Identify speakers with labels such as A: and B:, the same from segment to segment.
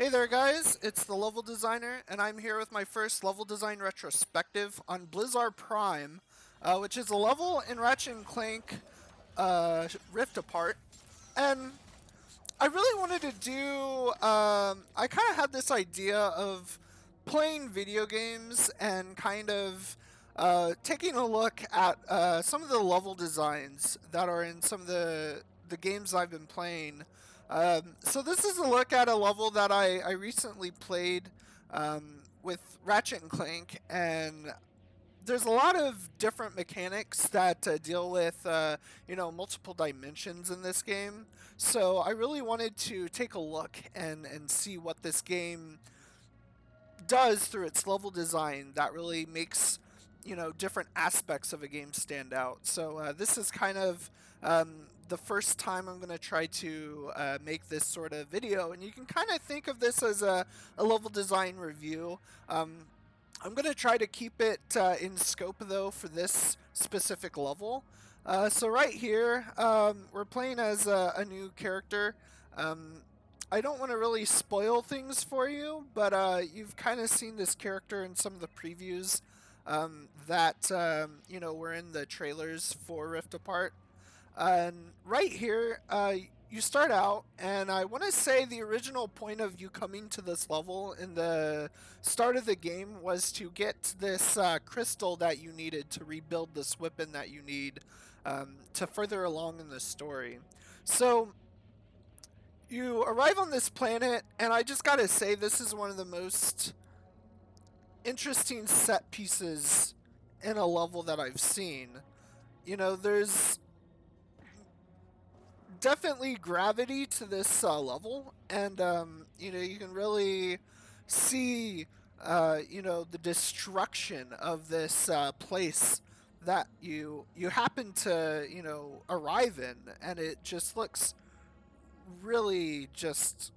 A: Hey there guys, it's the level designer and I'm here with my first level design retrospective on Blizar Prime, which is a level in Ratchet Clank Rift Apart. And I really wanted to do, I kind of had this idea of playing video games and kind of taking a look at some of the level designs that are in some of the games I've been playing. So this is a look at a level that I recently played with Ratchet and Clank, and there's a lot of different mechanics that deal with multiple dimensions in this game. So I really wanted to take a look and see what this game does through its level design that really makes different aspects of a game stand out. So this is kind of the first time I'm going to try to make this sort of video, and you can kind of think of this as a level design review. I'm going to try to keep it in scope though for this specific level. So right here, we're playing as a new character. I don't want to really spoil things for you, but you've kind of seen this character in some of the previews that were in the trailers for Rift Apart. And right here, you start out, and I want to say the original point of you coming to this level in the start of the game was to get this crystal that you needed to rebuild this weapon that you need to further along in the story. So you arrive on this planet, and I just gotta say, this is one of the most interesting set pieces in a level that I've seen. There's definitely gravity to this level, and you can really see the destruction of this place that you happen to arrive in, and it just looks really just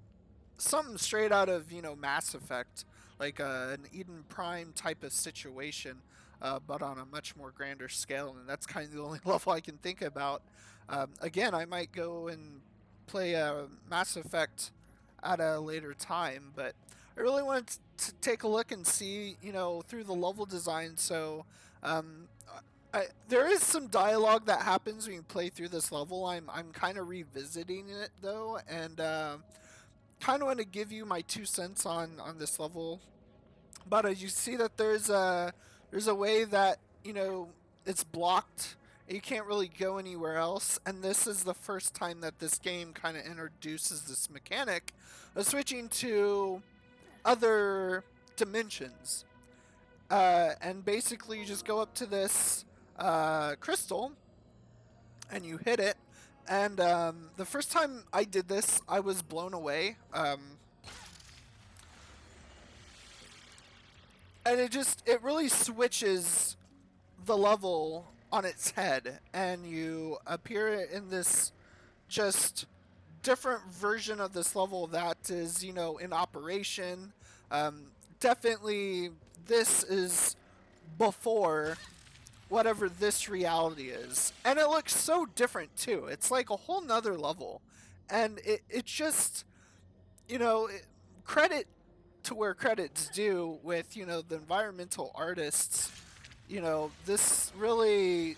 A: something straight out of Mass Effect, like an Eden Prime type of situation, but on a much more grander scale, and that's kind of the only level I can think about. Again, I might go and play Mass Effect at a later time, but I really wanted to take a look and see through the level design. So um, there is some dialogue that happens when you play through this level. I'm kind of revisiting it though, and kind of want to give you my 2 cents on this level. But as you see that there's a way that it's blocked. You can't really go anywhere else, and this is the first time that this game kind of introduces this mechanic of switching to other dimensions. And basically, you just go up to this crystal and you hit it. And the first time I did this, I was blown away. And it really switches the level on its head, and you appear in this just different version of this level that is in operation. Definitely this is before whatever this reality is, and it looks so different too. It's like a whole nother level, and it just credit to where credit's due with the environmental artists. This really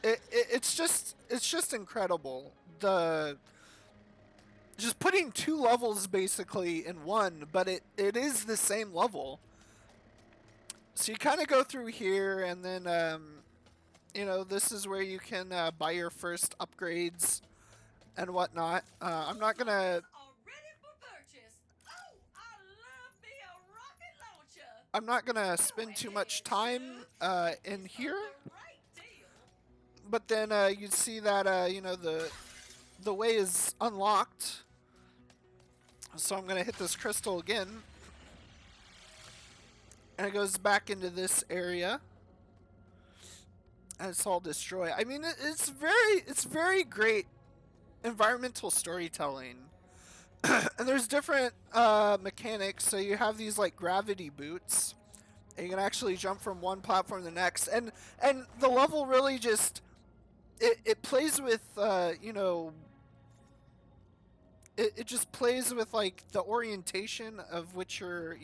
A: it's just incredible. The just putting two levels basically in one, but it is the same level. So you kind of go through here, and then this is where you can buy your first upgrades and whatnot. I'm not gonna spend too much time in here, but then you see that the way is unlocked. So I'm gonna hit this crystal again, and it goes back into this area, and it's all destroy. I mean, it's very great environmental storytelling. And there's different mechanics. So you have these like gravity boots, and you can actually jump from one platform to the next, and the level really just it plays with it just plays with like the orientation of which you're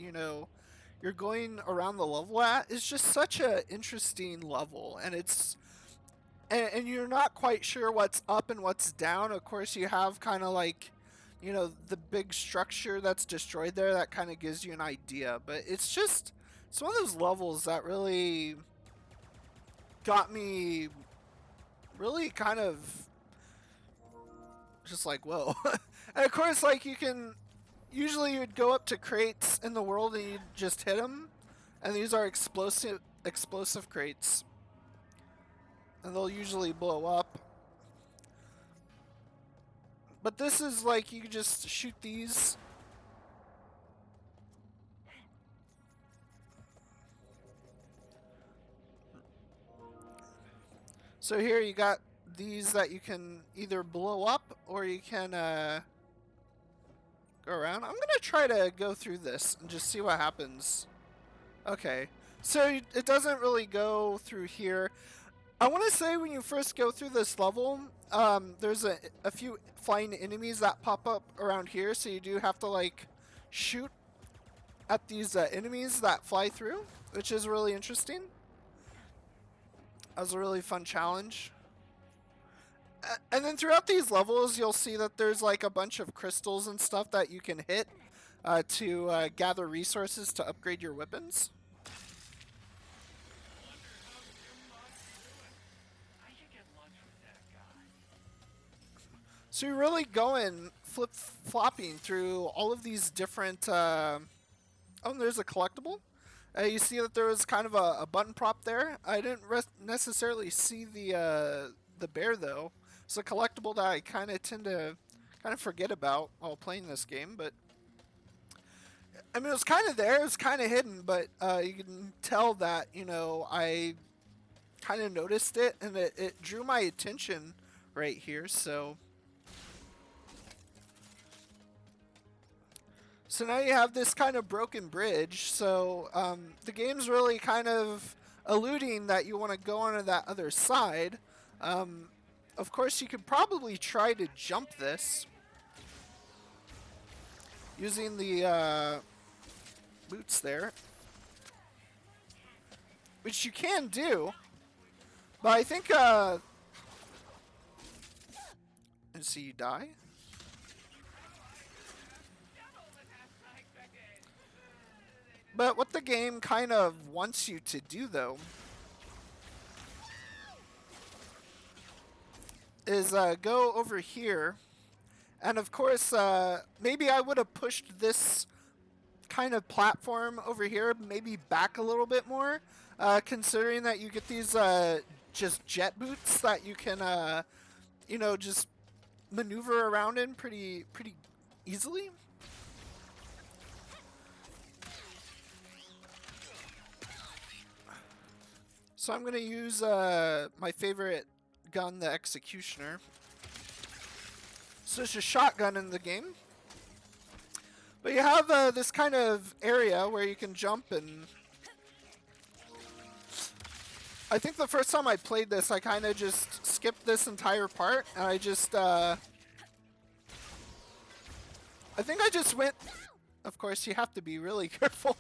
A: going around the level at. It's just such a interesting level, and and you're not quite sure what's up and what's down. Of course, you have kind of like, the big structure that's destroyed there that kind of gives you an idea. But it's one of those levels that really got me really kind of just like, whoa. And of course, like usually you'd go up to crates in the world and you'd just hit them. And these are explosive crates. And they'll usually blow up. But this is like, you can just shoot these. So here you got these that you can either blow up or you can go around. I'm gonna try to go through this and just see what happens. Okay, so it doesn't really go through here. I want to say when you first go through this level, there's a few flying enemies that pop up around here, so you do have to like shoot at these enemies that fly through, which is really interesting. That was a really fun challenge. And then throughout these levels, you'll see that there's like a bunch of crystals and stuff that you can hit to gather resources to upgrade your weapons. So you're really going flip-flopping through all of these different... oh, there's a collectible. You see that there was kind of a button prop there. I didn't necessarily see the bear, though. It's a collectible that I kind of tend to forget about while playing this game. But I mean, it was kind of there. It was kind of hidden, but you can tell that, I kind of noticed it, and it drew my attention right here, so... So now you have this kind of broken bridge, so the game's really kind of alluding that you want to go onto that other side. Of course, you could probably try to jump this using the boots there, which you can do, but I think, let's see, you die. But what the game kind of wants you to do, though, is go over here. And of course, maybe I would have pushed this kind of platform over here maybe back a little bit more, considering that you get these just jet boots that you can, just maneuver around in pretty easily. So I'm going to use my favorite gun, the Executioner. So it's a shotgun in the game. But you have this kind of area where you can jump, and I think the first time I played this, I kind of just skipped this entire part, and I just, I think I just went, of course you have to be really careful,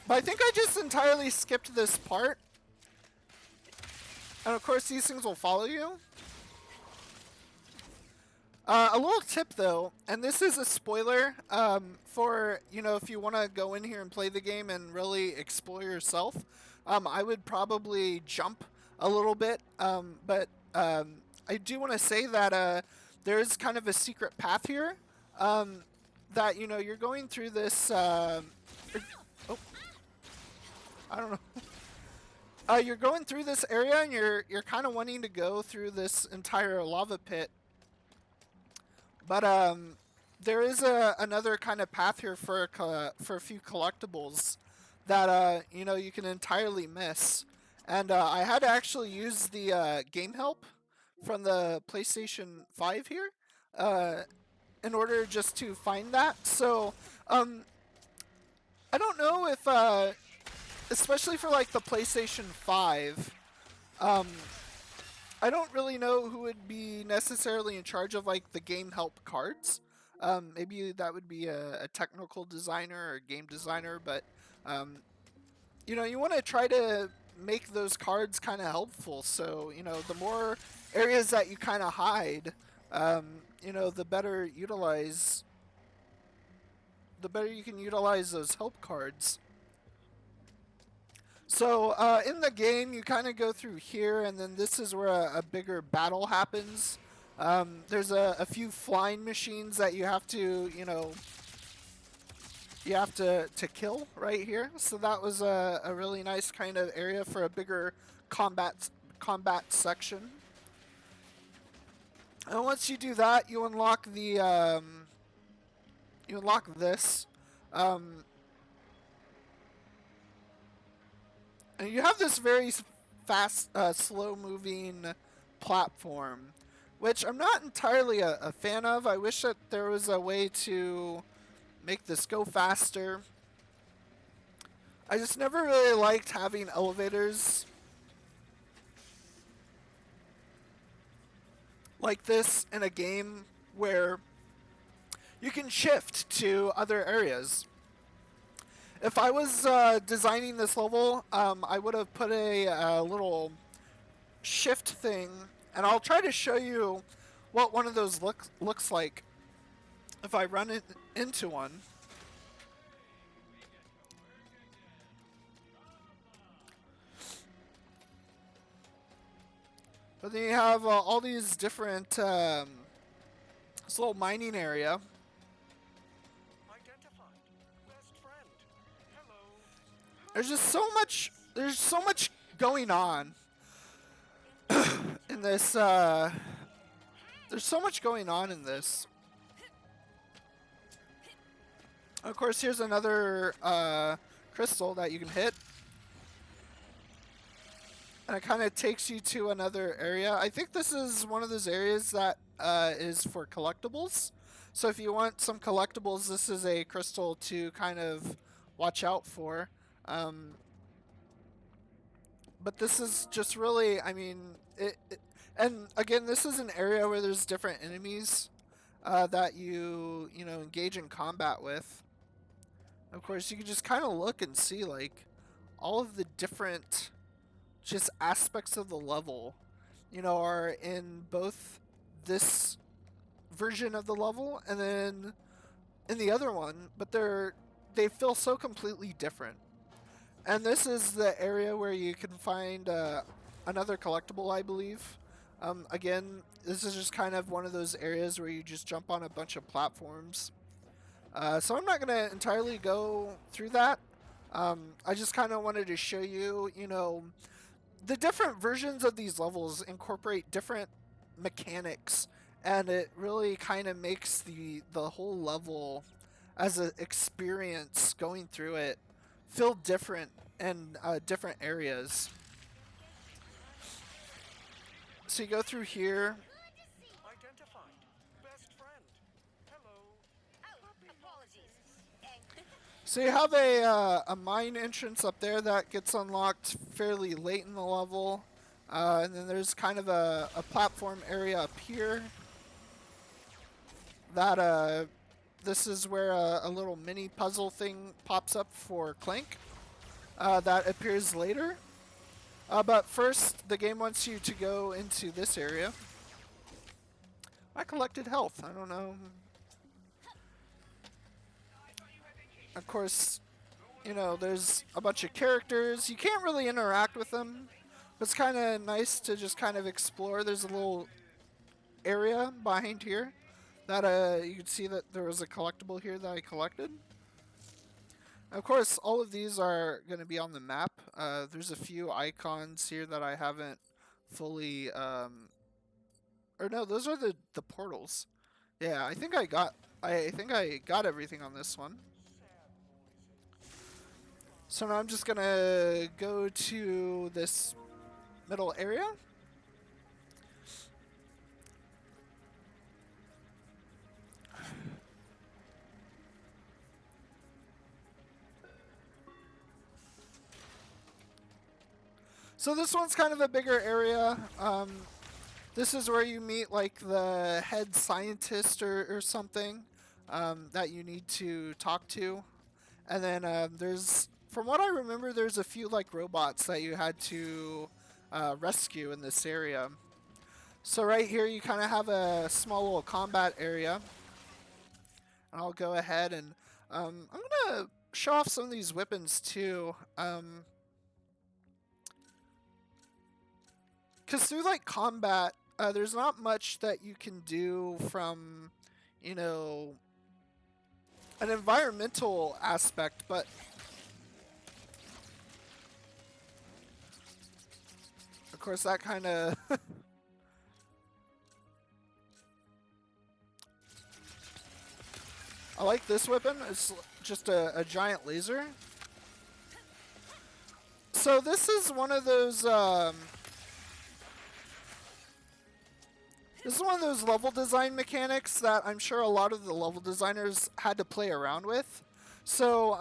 A: but I think I just entirely skipped this part. And of course, these things will follow you. A little tip, though, and this is a spoiler for, if you want to go in here and play the game and really explore yourself, I would probably jump a little bit. But I do want to say that there's kind of a secret path here that, you're going through this... oh, I don't know. You're going through this area, and you're kind of wanting to go through this entire lava pit. But there is another kind of path here for a few collectibles that you can entirely miss. And I had to actually use the game help from the PlayStation 5 here in order just to find that. So I don't know if especially for like the PlayStation 5, I don't really know who would be necessarily in charge of like the game help cards. Maybe that would be a technical designer or game designer, but you know, you want to try to make those cards kind of helpful. So, you know, the more areas that you kind of hide, you know, the better you can utilize those help cards. So in the game, you kind of go through here, and then this is where a bigger battle happens. There's a few flying machines that you have to, you know, to kill right here. So that was a really nice kind of area for a bigger combat section. And once you do that, you unlock the you unlock this. And you have this very fast, slow-moving platform, which I'm not entirely a fan of. I wish that there was a way to make this go faster. I just never really liked having elevators like this in a game where you can shift to other areas. If I was designing this level, I would have put a little shift thing, and I'll try to show you what one of those looks like if I run it into one. But then you have all these different this little mining area. There's just so much. There's so much going on in this. There's so much going on in this. Of course, here's another crystal that you can hit, and it kind of takes you to another area. I think this is one of those areas that is for collectibles. So if you want some collectibles, this is a crystal to kind of watch out for. But this is just really, I mean, and again, this is an area where there's different enemies that you know, engage in combat with. Of course, you can just kind of look and see, like, all of the different just aspects of the level, you know, are in both this version of the level and then in the other one, but they feel so completely different. And this is the area where you can find another collectible, I believe. Again, this is just kind of one of those areas where you just jump on a bunch of platforms. So I'm not going to entirely go through that. I just kind of wanted to show you, you know, the different versions of these levels incorporate different mechanics, and it really kind of makes the whole level as an experience going through it feel different in different areas. So you go through here. So you have a mine entrance up there that gets unlocked fairly late in the level. And then there's kind of a platform area up here. That this is where a little mini puzzle thing pops up for Clank. That appears later. But first, the game wants you to go into this area. I collected health. I don't know. Of course, you know, there's a bunch of characters. You can't really interact with them, but it's kind of nice to just kind of explore. There's a little area behind here that you can see that there was a collectible here that I collected. Of course, all of these are going to be on the map. There's a few icons here that I haven't fully, or no, those are the portals. Yeah, I think I got everything on this one. So now I'm just gonna go to this middle area. So this one's kind of a bigger area. This is where you meet like the head scientist or something. that you need to talk to. And then there's, from what I remember, there's a few like robots that you had to rescue in this area. So right here you kind of have a small little combat area. And I'll go ahead and I'm going to show off some of these weapons too. Because through like combat, there's not much that you can do from, you know, an environmental aspect, but of course that kind of I like this weapon. It's just a giant laser. So this is one of those this is one of those level design mechanics that I'm sure a lot of the level designers had to play around with. So,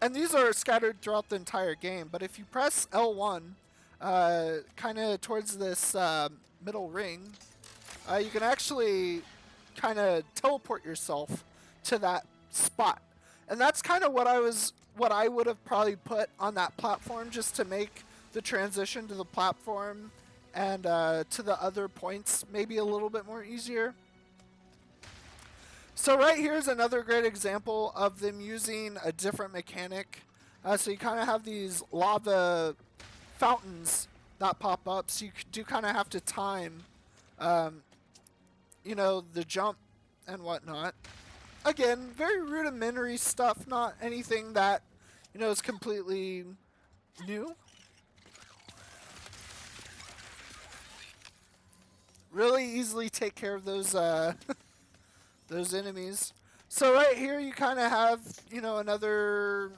A: and these are scattered throughout the entire game, but if you press L1, kind of towards this middle ring, you can actually kind of teleport yourself to that spot. And that's kind of what I would have probably put on that platform, just to make the transition to the platform and to the other points maybe a little bit more easier. So right here is another great example of them using a different mechanic. So you kind of have these lava fountains that pop up, so you do kind of have to time, you know, the jump and whatnot. Again, very rudimentary stuff, not anything that, you know, is completely new. Really easily take care of those those enemies. So right here you kind of have, you know, another.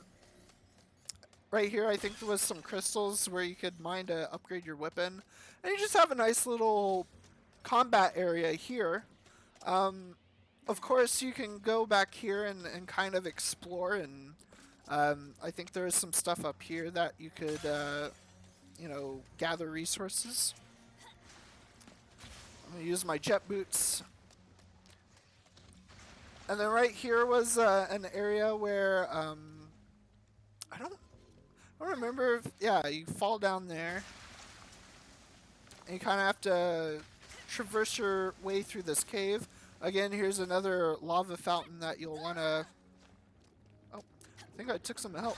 A: Right here I think there was some crystals where you could mine to upgrade your weapon, and you just have a nice little combat area here. Of course you can go back here and kind of explore, and I think there is some stuff up here that you could you know, gather resources. I'm going to use my jet boots. And then right here was an area where I don't remember if, yeah, you fall down there and you kind of have to traverse your way through this cave. Again, here's another lava fountain that you'll want to. Oh, I think I took some help.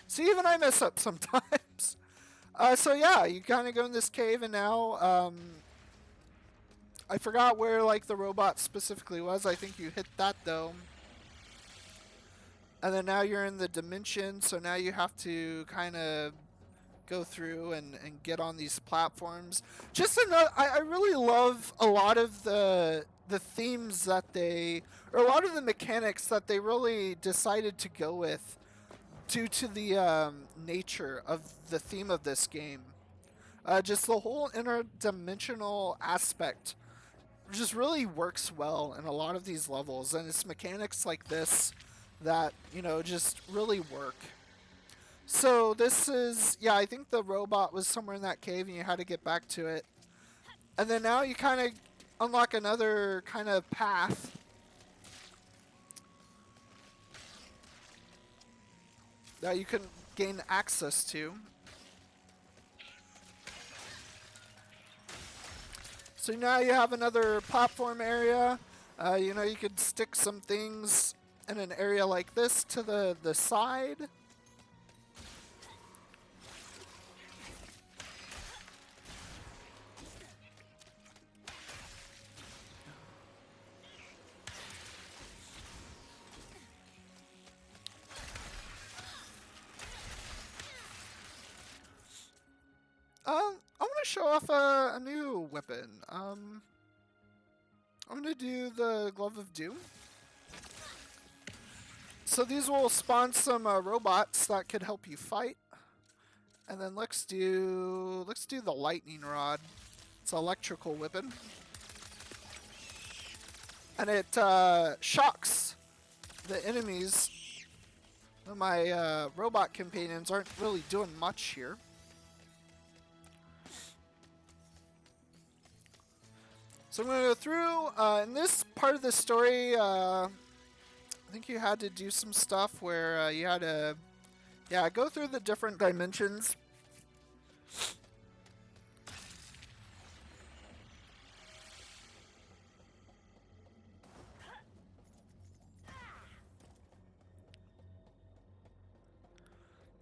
A: See, even I mess up sometimes. So yeah, you kind of go in this cave, and now I forgot where like the robot specifically was. I think you hit that though. And then now you're in the dimension, so now you have to kind of go through and get on these platforms. Just another, I really love a lot of the themes that they, or a lot of the mechanics that they really decided to go with due to the nature of the theme of this game. Just the whole interdimensional aspect just really works well in a lot of these levels, and it's mechanics like this that, you know, just really work. So this is, yeah, I think the robot was somewhere in that cave and you had to get back to it. And then now you kind of unlock another kind of path. That you can gain access to. So now you have another platform area. You know, you could stick some things in an area like this to the side. I want to show off a new weapon. I'm going to do the Glove of Doom. So these will spawn some robots that could help you fight. And then let's do the lightning rod. It's an electrical weapon. And it shocks the enemies. My robot companions aren't really doing much here. So I'm going to go through. In this part of the story, I think you had to do some stuff where you had to, go through the different dimensions.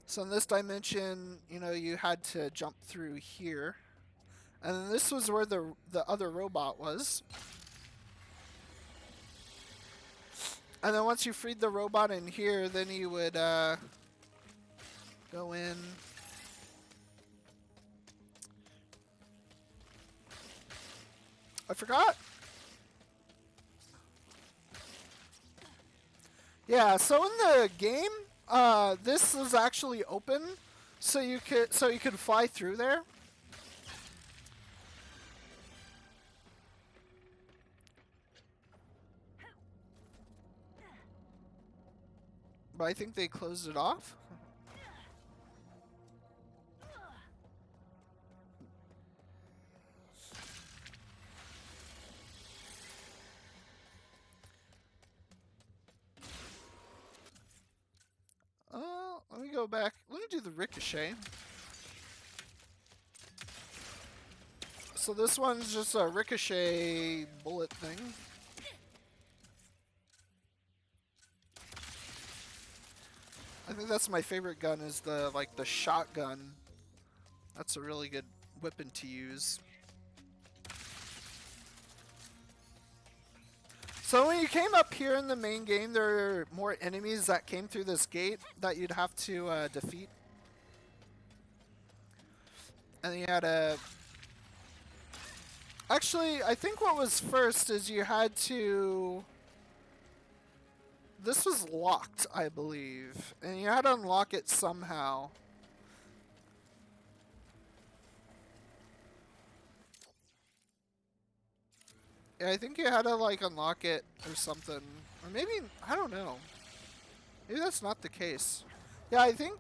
A: So in this dimension, you had to jump through here. And then this was where the other robot was. And then once you freed the robot in here, then you would go in. I forgot. Yeah, so in the game, this is actually open, so you could fly through there. But I think they closed it off. Let me go back. Let me do the ricochet. So this one's just a ricochet bullet thing. I think that's my favorite gun, is the shotgun. That's a really good weapon to use. So when you came up here in the main game, there are more enemies that came through this gate that you'd have to defeat. And you had to... Actually, I think what was first is you had to... This was locked, I believe. And you had to unlock it somehow. Yeah, I think you had to, unlock it or something. Or maybe, I don't know. Maybe that's not the case. Yeah, I think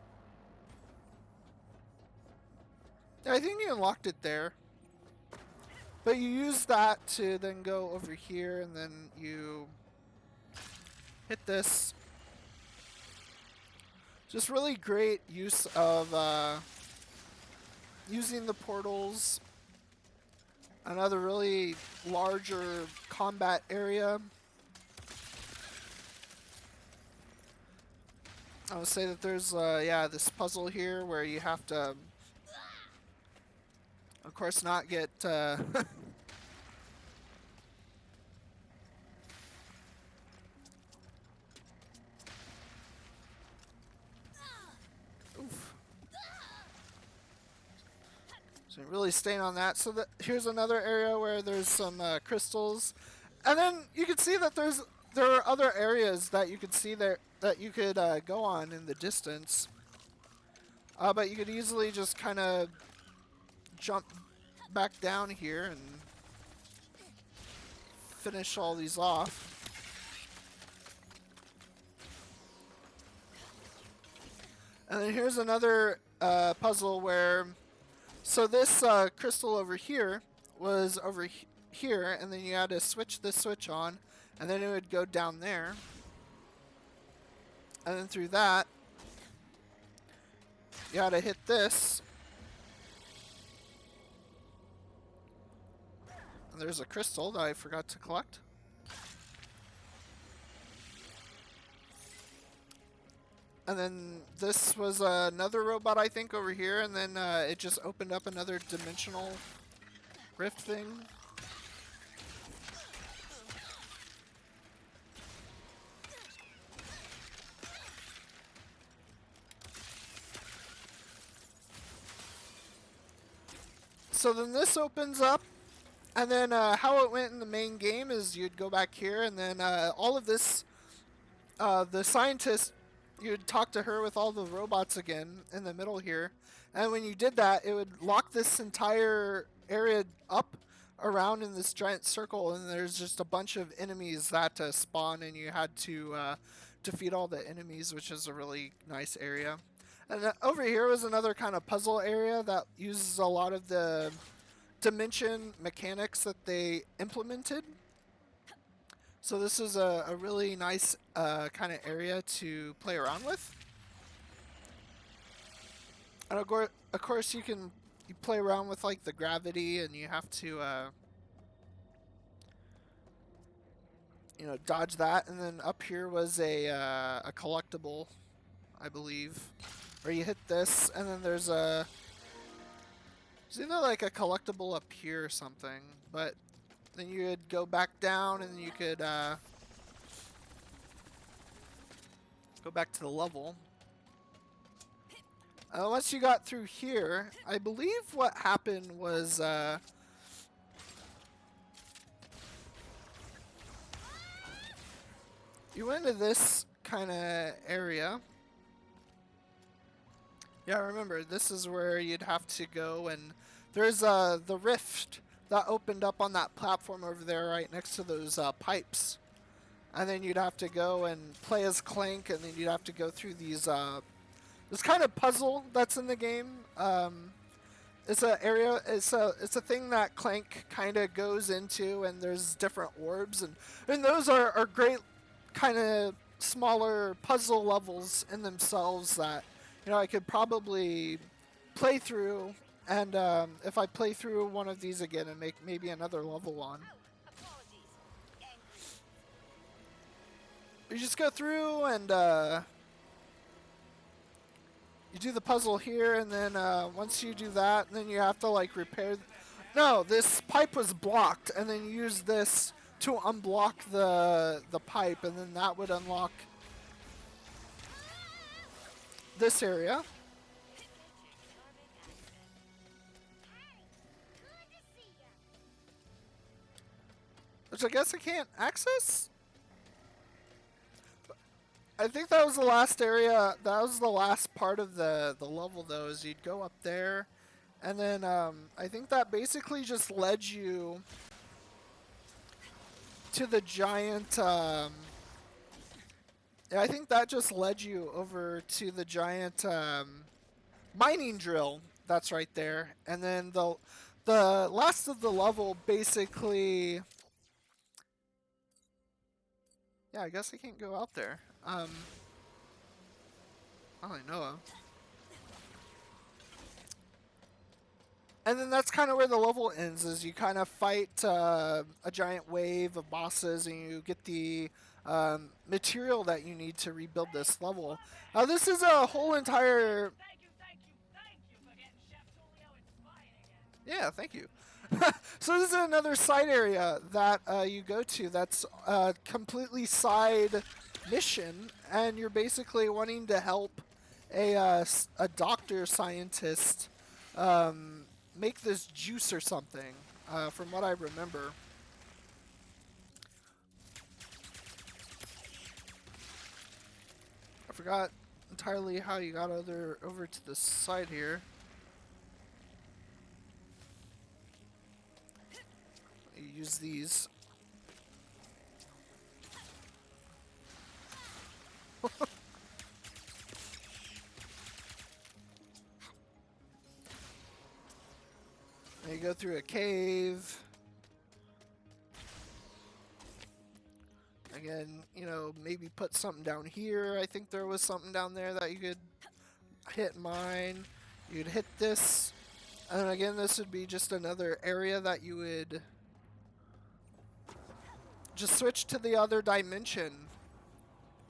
A: you unlocked it there. But you use that to then go over here, and then you hit this. Just really great use of using the portals. Another really larger combat area. I would say that there's this puzzle here where you have to, of course, not get oof. So really staying on that. So here's another area where there's some crystals, and then you can see that there are other areas that you could see there that you could go on in the distance. But you could easily just kind of jump back down here and finish all these off. And then here's another puzzle where, so this crystal over here was over here, and then you had to switch this switch on, and then it would go down there. And then through that, you had to hit this. And there's a crystal that I forgot to collect. And then this was another robot, I think, over here, and then it just opened up another dimensional rift thing. So then this opens up, and then how it went in the main game is you'd go back here, and then all of this, the scientist, you'd talk to her with all the robots again in the middle here, and when you did that, it would lock this entire area up around in this giant circle, and there's just a bunch of enemies that spawn, and you had to defeat all the enemies, which is a really nice area. And over here was another kind of puzzle area that uses a lot of the dimension mechanics that they implemented. So this is a really nice kind of area to play around with. And of course you play around with like the gravity, and you have to you know, dodge that. And then up here was a collectible, I believe, where you hit this, and then there's either like a collectible up here or something, but then you would go back down, and you could go back to the level. Once you got through here, I believe what happened was you went into this kind of area. Yeah, remember, this is where you'd have to go, and there's the rift that opened up on that platform over there right next to those pipes. And then you'd have to go and play as Clank, and then you'd have to go through these this kind of puzzle that's in the game. It's a area. It's a thing that Clank kind of goes into, and there's different orbs, and those are great kind of smaller puzzle levels in themselves that, you know, I could probably play through, and if I play through one of these again and make maybe another level on. You just go through and you do the puzzle here, and then once you do that, then you have to like repair. No, this pipe was blocked, and then you use this to unblock the pipe, and then that would unlock this area. Which I guess I can't access? I think that was the last area. That was the last part of the level, though, is you'd go up there, and then I think that basically just led you to the giant. Yeah, I think that just led you over to the giant mining drill that's right there, and then the last of the level basically. Yeah, I guess I can't go out there. I don't know. And then that's kind of where the level ends, is you kind of fight a giant wave of bosses, and you get the material that you need to rebuild this level. This is a whole entire... Yeah, thank you. So this is another side area that you go to that's a completely side mission, and you're basically wanting to help a doctor scientist make this juice or something, from what I remember. I forgot entirely how you got over to the side here. You use these. And you go through a cave. Again, you know, maybe put something down here. I think there was something down there that you could hit mine. You'd hit this. And again, this would be just another area that you would just switch to the other dimension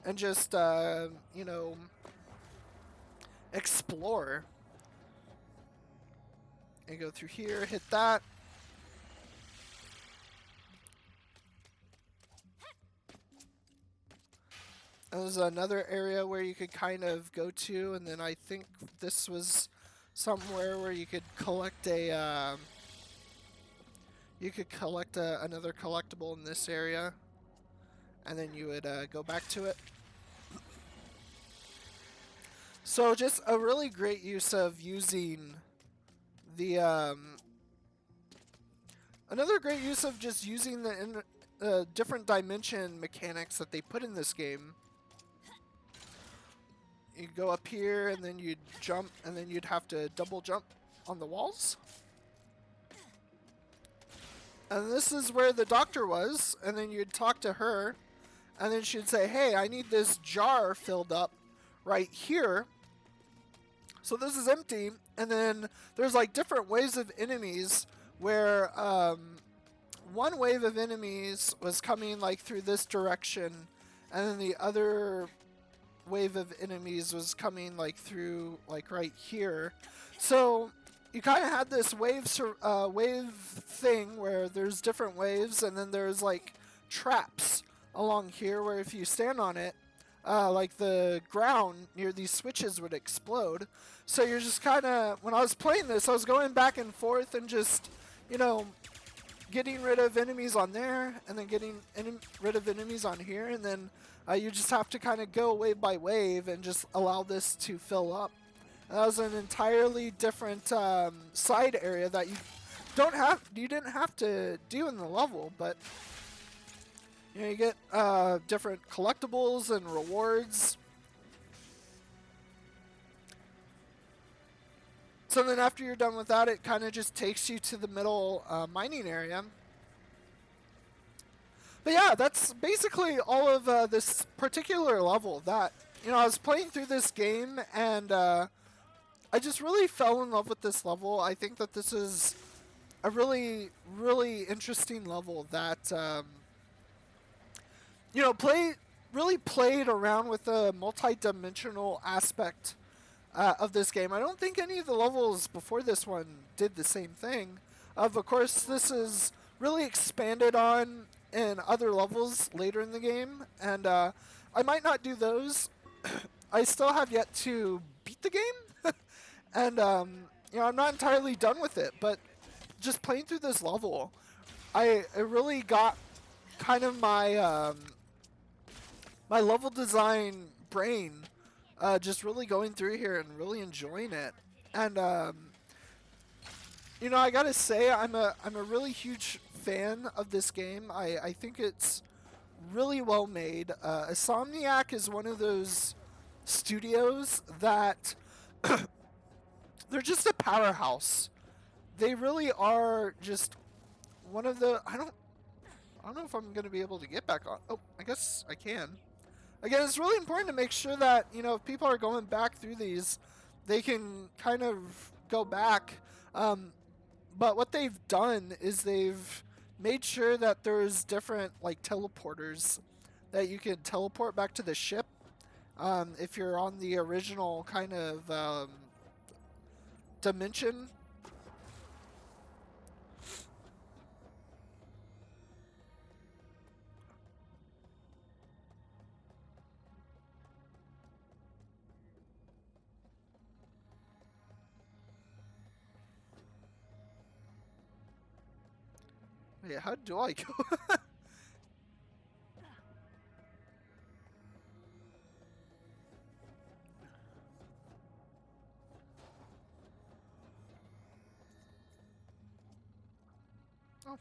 A: and just, you know, explore. And go through here, hit that. And there's another area where you could kind of go to, and then I think this was somewhere where you could collect a, another collectible in this area, and then you would go back to it. So just a really great use of using the another great use of just using the different dimension mechanics that they put in this game. You go up here, and then you'd jump, and then you'd have to double jump on the walls. And this is where the doctor was, and then you'd talk to her, and then she'd say, hey, I need this jar filled up right here. So this is empty, and then there's like different waves of enemies where one wave of enemies was coming like through this direction, and then the other wave of enemies was coming like through like right here. So you kind of had this wave thing where there's different waves, and then there's like traps along here where if you stand on it, like the ground near these switches would explode. So you're just kind of, when I was playing this, I was going back and forth and just, you know, getting rid of enemies on there, and then getting rid of enemies on here, and then you just have to kind of go wave by wave and just allow this to fill up. That was an entirely different side area that you didn't have to do in the level, but you know, you get different collectibles and rewards. So then after you're done with that, it kind of just takes you to the middle mining area. But yeah, that's basically all of this particular level. That, you know, I was playing through this game, and I just really fell in love with this level. I think that this is a really, really interesting level that, you know, really played around with the multi-dimensional aspect of this game. I don't think any of the levels before this one did the same thing. Of course, this is really expanded on in other levels later in the game, and I might not do those. I still have yet to beat the game, and you know, I'm not entirely done with it, but just playing through this level, I really got kind of my my level design brain just really going through here and really enjoying it. And you know, I gotta say, I'm a really huge fan of this game. I think it's really well made. Insomniac is one of those studios that they're just a powerhouse. They really are just one of the. I don't know if I'm gonna be able to get back on. Oh, I guess I can. Again, it's really important to make sure that, you know, if people are going back through these, they can kind of go back. But what they've done is they've made sure that there's different like teleporters that you can teleport back to the ship if you're on the original kind of dimension. Yeah, how do I go? Oh,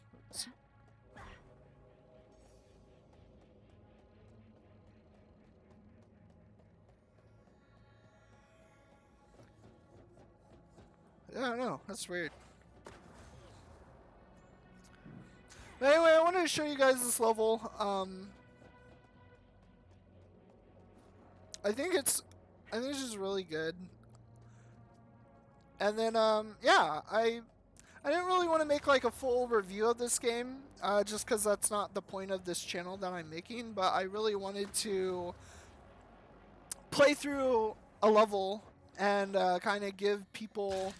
A: I don't know. That's weird. But anyway, I wanted to show you guys this level. I think it's just really good. And then yeah, I didn't really want to make like a full review of this game, just because that's not the point of this channel that I'm making. But I really wanted to play through a level and kind of give people,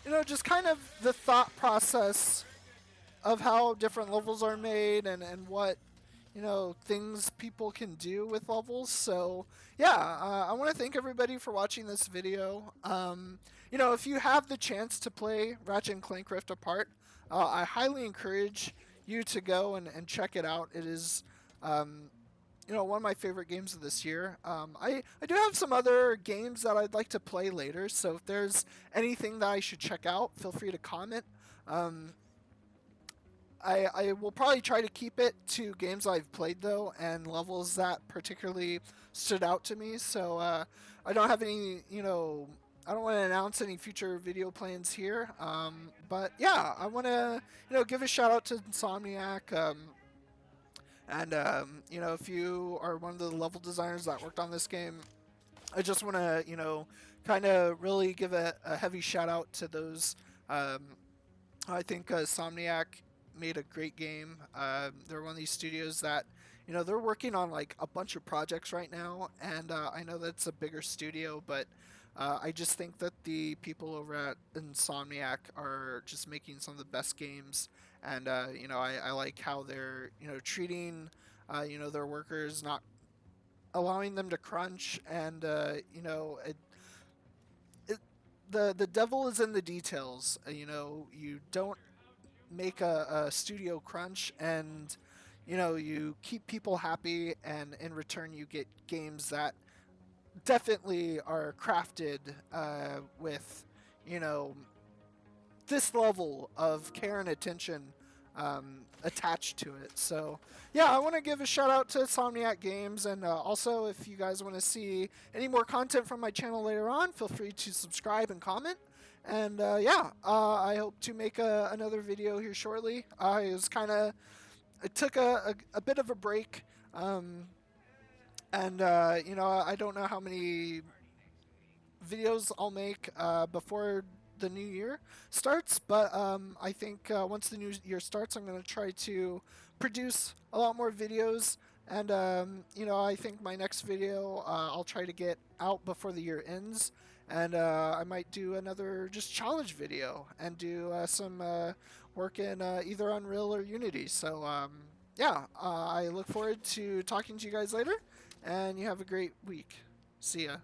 A: you know, just kind of the thought process of how different levels are made and what, you know, things people can do with levels. So yeah, I want to thank everybody for watching this video. You know, if you have the chance to play Ratchet and Clank Rift Apart, I highly encourage you to go and check it out. It is, you know, one of my favorite games of this year. I do have some other games that I'd like to play later, so if there's anything that I should check out, feel free to comment. I will probably try to keep it to games I've played, though, and levels that particularly stood out to me. So I don't have any, you know, I don't want to announce any future video plans here, but yeah, I want to give a shout out to Insomniac. And if you are one of the level designers that worked on this game, I just want to kind of really give a heavy shout out to those. I think Somniac made a great game. They're one of these studios that, they're working on like a bunch of projects right now, and I know that's a bigger studio, but I just think that the people over at Insomniac are just making some of the best games, and I like how they're treating their workers, not allowing them to crunch, and it, the devil is in the details. You don't make a studio crunch, and you keep people happy, and in return you get games that definitely are crafted with you know this level of care and attention attached to it. So, yeah, I want to give a shout out to Insomniac Games, and also if you guys want to see any more content from my channel later on, feel free to subscribe and comment. And I hope to make another video here shortly. I took a bit of a break, and I don't know how many videos I'll make before the new year starts. But I think once the new year starts, I'm going to try to produce a lot more videos. And I think my next video I'll try to get out before the year ends. And I might do another just challenge video and do some work in either Unreal or Unity. So I look forward to talking to you guys later. And you have a great week. See ya.